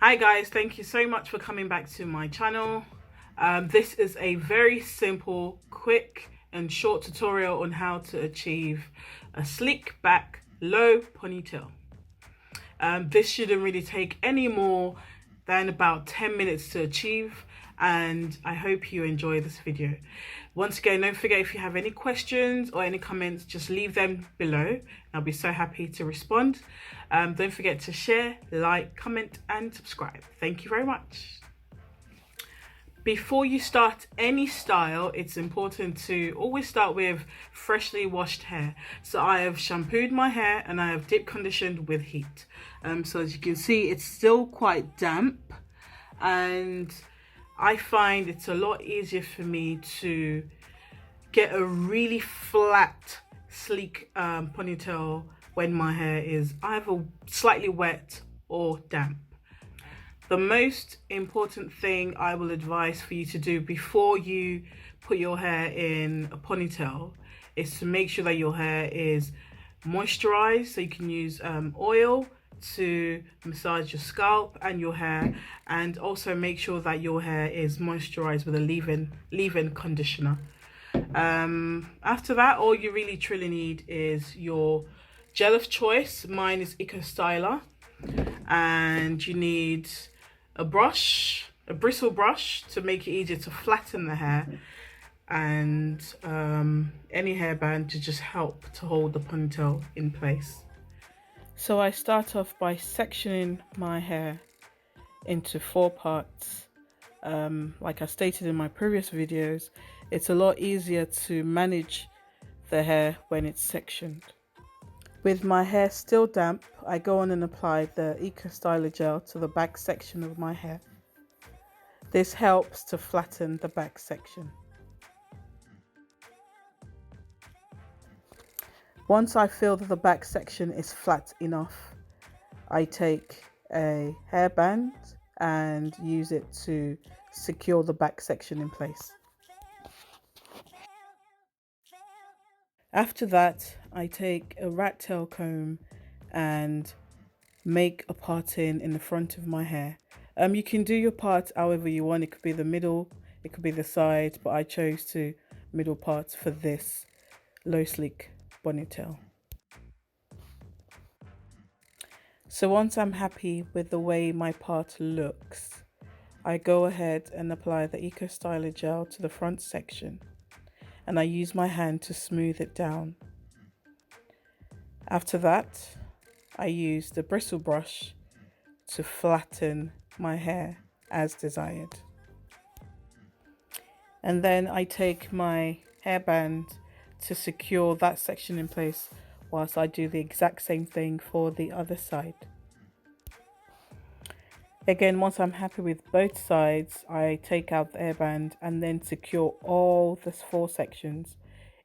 Hi guys, thank you so much for coming back to my channel. This is a very simple, quick and short tutorial on how to achieve a sleek back low ponytail. This shouldn't really take any more than about 10 minutes to achieve, and I hope you enjoy this video. Once again, don't forget, if you have any questions or any comments, just leave them below. I'll be so happy to respond. Don't forget to share, like, comment and subscribe. Thank you very much. Before you start any style, it's important to always start with freshly washed hair. So I have shampooed my hair and I have deep conditioned with heat. So as you can see, it's still quite damp, and I find it's a lot easier for me to get a really flat, sleek ponytail when my hair is either slightly wet or damp. The most important thing I will advise for you to do before you put your hair in a ponytail is to make sure that your hair is moisturized. So you can use oil to massage your scalp and your hair, and also make sure that your hair is moisturized with a leave-in conditioner. After that, all you really truly need is your gel of choice. Mine is XOXO, and you need a brush, a bristle brush, to make it easier to flatten the hair, and any hairband to just help to hold the ponytail in place. So I start off by sectioning my hair into 4 parts. Like I stated in my previous videos, it's a lot easier to manage the hair when it's sectioned. With my hair still damp, I go on and apply the XOXO gel to the back section of my hair. This helps to flatten the back section. Once I feel that the back section is flat enough, I take a hairband and use it to secure the back section in place. After that, I take a rat tail comb and make a part in the front of my hair. You can do your part however you want. It could be the middle, it could be the side, but I chose to middle parts for this low sleek ponytail. So once I'm happy with the way my part looks, I go ahead and apply the XOXO gel to the front section, and I use my hand to smooth it down. After that, I use the bristle brush to flatten my hair as desired. And then I take my hairband to secure that section in place, whilst I do the exact same thing for the other side. Again, once I'm happy with both sides, I take out the hairband and then secure all the 4 sections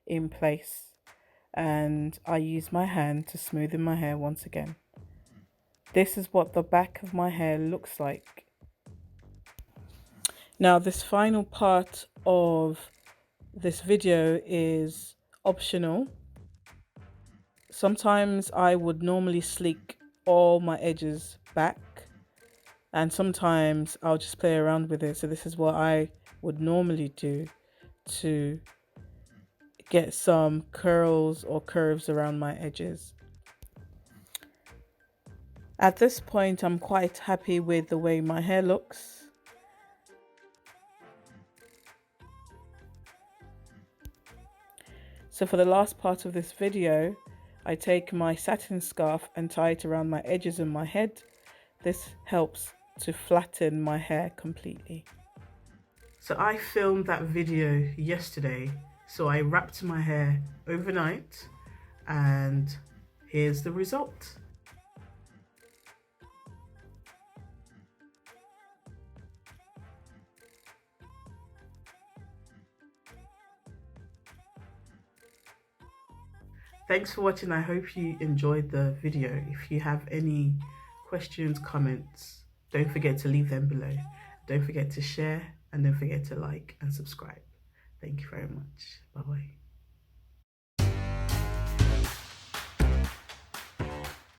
in place, and I use my hand to smoothen my hair once again. This is what the back of my hair looks like. Now, this final part of this video is optional. Sometimes I would normally sleek all my edges back, and sometimes I'll just play around with it. So this is what I would normally do to get some curls or curves around my edges. At this point, I'm quite happy with the way my hair looks. So for the last part of this video, I take my satin scarf and tie it around my edges and my head. This helps to flatten my hair completely. So I filmed that video yesterday, so I wrapped my hair overnight, and here's the result. Thanks for watching. I hope you enjoyed the video. If you have any questions, comments, don't forget to leave them below. Don't forget to share, and don't forget to like and subscribe. Thank you very much. Bye-bye.